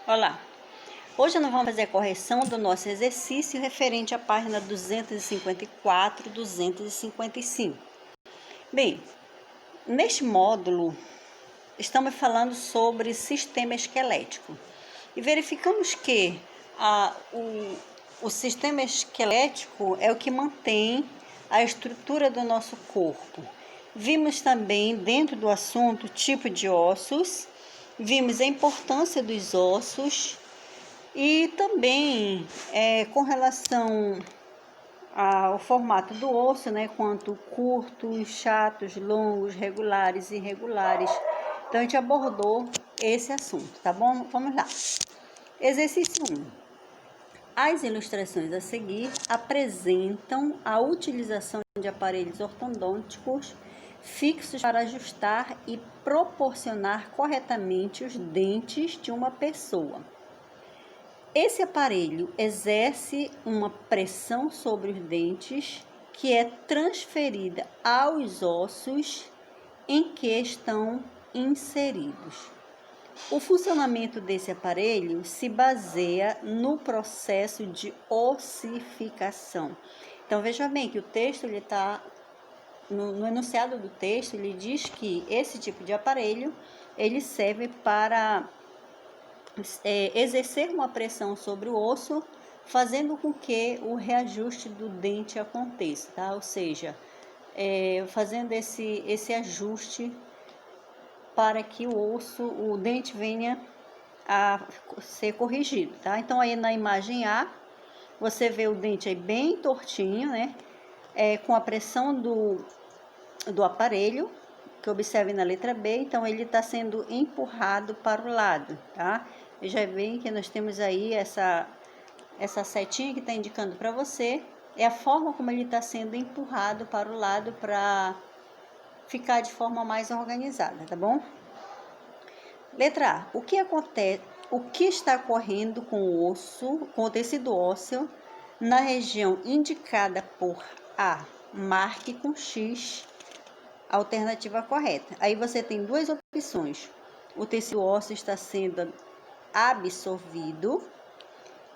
Olá! Hoje nós vamos fazer a correção do nosso exercício referente à página 254 e 255. Bem, neste módulo estamos falando sobre sistema esquelético e verificamos que o sistema esquelético é o que mantém a estrutura do nosso corpo. Vimos também dentro do assunto tipo de ossos, vimos a importância dos ossos e também com relação ao formato do osso, né, quanto curtos, chatos, longos, regulares e irregulares. Então a gente abordou esse assunto, tá bom? Vamos lá. Exercício 1. As ilustrações a seguir apresentam a utilização de aparelhos ortodônticos fixos para ajustar e proporcionar corretamente os dentes de uma pessoa. Esse aparelho exerce uma pressão sobre os dentes que é transferida aos ossos em que estão inseridos. O funcionamento desse aparelho se baseia no processo de ossificação. Então, veja bem que o texto, ele está no enunciado do texto, ele diz que esse tipo de aparelho, ele serve para exercer uma pressão sobre o osso, fazendo com que o reajuste do dente aconteça, tá? Ou seja, fazendo esse ajuste para que o dente venha a ser corrigido, tá? Então, aí na imagem A, você vê o dente aí bem tortinho, né? Com a pressão do aparelho, que observe na letra B, então ele está sendo empurrado para o lado, tá? Veja bem que nós temos aí essa setinha que está indicando para você, é a forma como ele está sendo empurrado para o lado para ficar de forma mais organizada, tá bom? Letra A. O que acontece? O que está ocorrendo com o osso, com o tecido ósseo, na região indicada por A? Marque com X a alternativa correta. Aí você tem duas opções. O tecido ósseo está sendo absorvido.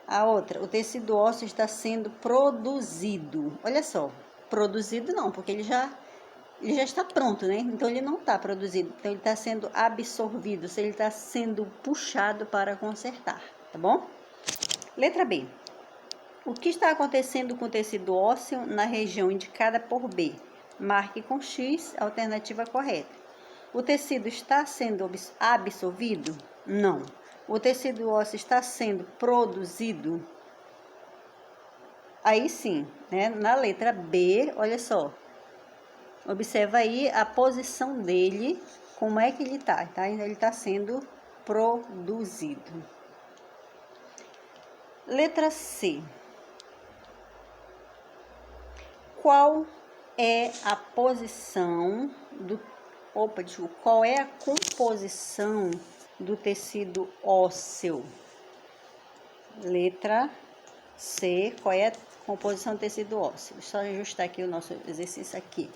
A outra, o tecido ósseo está sendo produzido. Olha só, produzido não, porque ele já está pronto, né? Então ele não está produzido, então ele está sendo absorvido, ele está sendo puxado para consertar, tá bom? Letra B. O que está acontecendo com o tecido ósseo na região indicada por B? Marque com X a alternativa correta. O tecido está sendo absorvido? Não. O tecido ósseo está sendo produzido? Aí sim, né? Na letra B, olha só. Observa aí a posição dele, como é que ele tá? Ele está sendo produzido. Letra C. Qual é a posição do... qual é a composição do tecido ósseo? Letra C. Qual é a composição do tecido ósseo? Deixa eu ajustar aqui o nosso exercício aqui,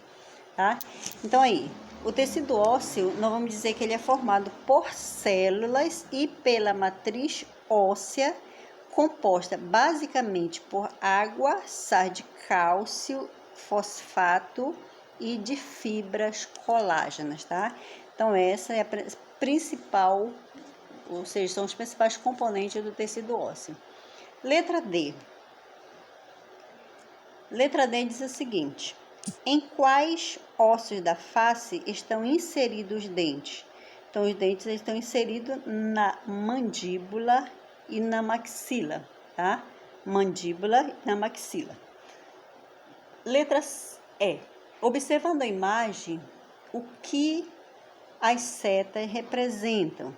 tá? Então aí, o tecido ósseo, nós vamos dizer que ele é formado por células e pela matriz óssea, composta basicamente por água, sais de cálcio, fosfato e de fibras colágenas, tá? Então, essa é a principal, ou seja, são os principais componentes do tecido ósseo. Letra D. Letra D diz o seguinte: em quais ossos da face estão inseridos os dentes? Então, os dentes estão inseridos na mandíbula e na maxila, tá? Mandíbula e na maxila. Letra E. Observando a imagem, o que as setas representam?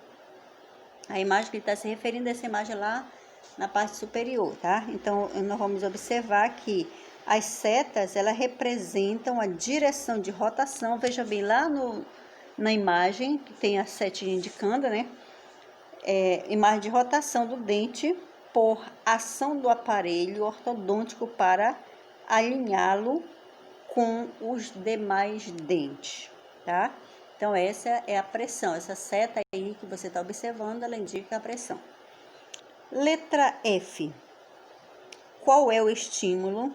A imagem que ele está se referindo a essa imagem lá na parte superior, tá? Então, nós vamos observar que as setas, elas representam a direção de rotação. Veja bem, lá na imagem, que tem a setinha indicando, né? Imagem de rotação do dente por ação do aparelho ortodôntico para alinhá-lo com os demais dentes, tá? Então, essa é a pressão. Essa seta aí que você está observando, ela indica a pressão. Letra F. Qual é o estímulo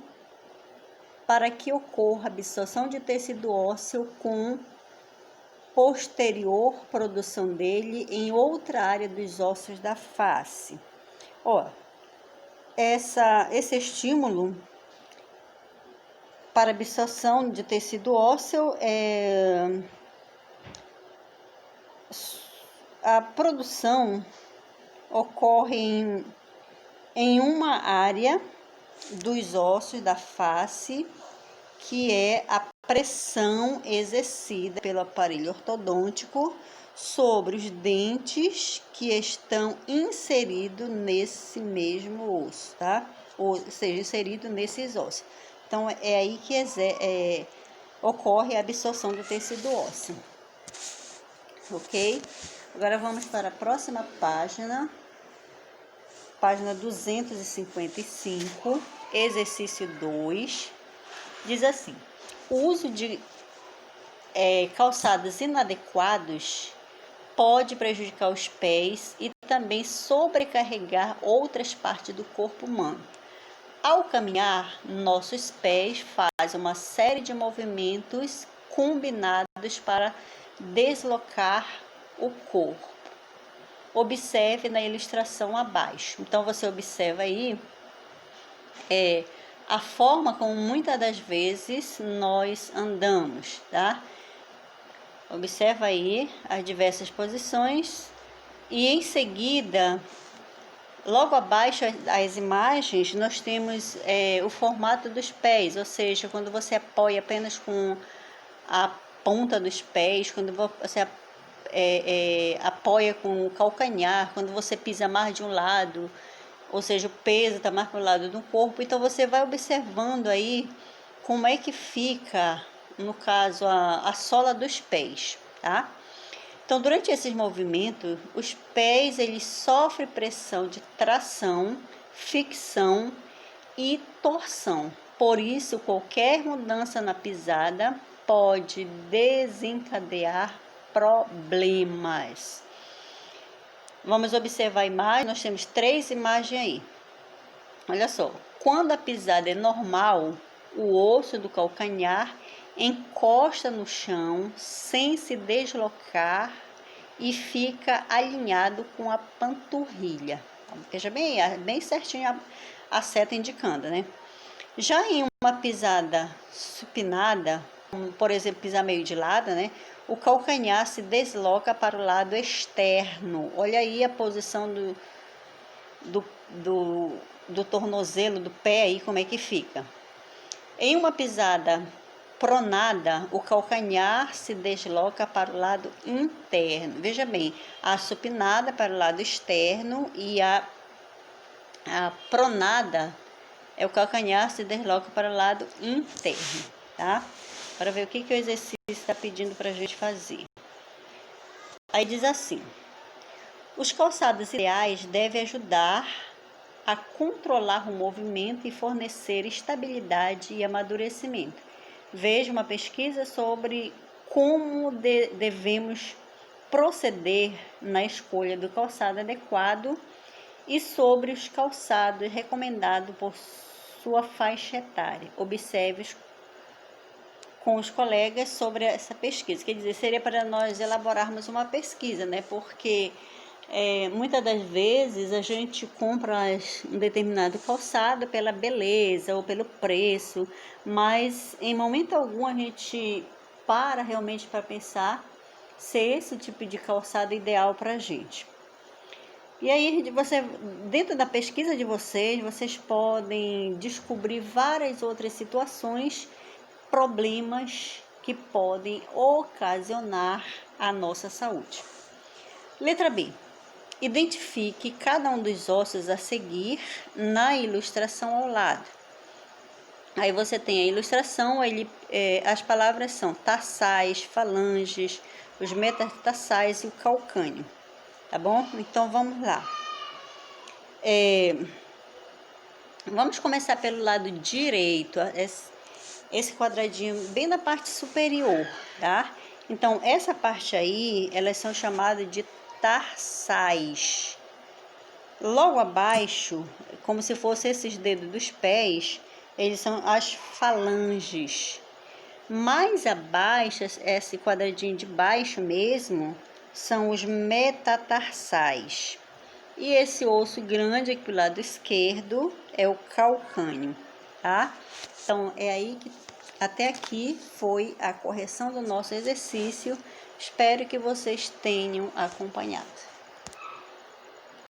para que ocorra absorção de tecido ósseo com posterior produção dele em outra área dos ossos da face? Ó, esse estímulo para absorção de tecido ósseo a produção ocorre em uma área dos ossos da face, que é a pressão exercida pelo aparelho ortodôntico sobre os dentes que estão inseridos nesse mesmo osso, tá? Ou seja, inserido nesses ossos. Então, é aí que ocorre a absorção do tecido ósseo. Ok? Agora vamos para a próxima página. Página 255, exercício 2. Diz assim: o uso de calçados inadequados pode prejudicar os pés e também sobrecarregar outras partes do corpo humano. Ao caminhar, nossos pés fazem uma série de movimentos combinados para deslocar o corpo. Observe na ilustração abaixo. Então, você observa aí a forma como muitas das vezes nós andamos, tá? Observa aí as diversas posições e em seguida, logo abaixo das imagens, nós temos o formato dos pés, ou seja, quando você apoia apenas com a ponta dos pés, quando você apoia com o calcanhar, quando você pisa mais de um lado, ou seja, o peso está mais para o lado do corpo. Então você vai observando aí como é que fica, no caso, a sola dos pés, tá? Então, durante esses movimentos, os pés eles sofrem pressão de tração, fricção e torção. Por isso, qualquer mudança na pisada pode desencadear problemas. Vamos observar a imagem. Nós temos 3 imagens aí. Olha só, quando a pisada é normal, o osso do calcanhar encosta no chão sem se deslocar e fica alinhado com a panturrilha. Veja bem certinho a seta indicando, né? Já em uma pisada supinada, como por exemplo pisar meio de lado, né? O calcanhar se desloca para o lado externo. Olha aí a posição do tornozelo, do pé aí, como é que fica. Em uma pisada pronada, o calcanhar se desloca para o lado interno. Veja bem, a supinada para o lado externo e a pronada o calcanhar se desloca para o lado interno, tá? Para ver o que o exercício está pedindo para a gente fazer. Aí diz assim: os calçados ideais devem ajudar a controlar o movimento e fornecer estabilidade e amadurecimento. Veja uma pesquisa sobre como devemos proceder na escolha do calçado adequado e sobre os calçados recomendados por sua faixa etária. Observe com os colegas sobre essa pesquisa. Quer dizer, seria para nós elaborarmos uma pesquisa, né? Porque muitas das vezes a gente compra um determinado calçado pela beleza ou pelo preço, mas em momento algum a gente para realmente para pensar se esse tipo de calçado é ideal para a gente. E aí, dentro da pesquisa de vocês podem descobrir várias outras situações, problemas que podem ocasionar a nossa saúde. Letra B. Identifique cada um dos ossos a seguir na ilustração ao lado. Aí você tem a ilustração, as palavras são tarsais, falanges, os metatarsais e o calcâneo. Tá bom? Então, vamos lá. Vamos começar pelo lado direito, esse quadradinho bem na parte superior, tá? Então, essa parte aí, elas são chamadas de tarsais. Logo abaixo, como se fossem esses dedos dos pés, eles são as falanges. Mais abaixo, esse quadradinho de baixo mesmo, são os metatarsais. E esse osso grande aqui do lado esquerdo é o calcâneo, tá? Então, é aí que até aqui foi a correção do nosso exercício. Espero que vocês tenham acompanhado.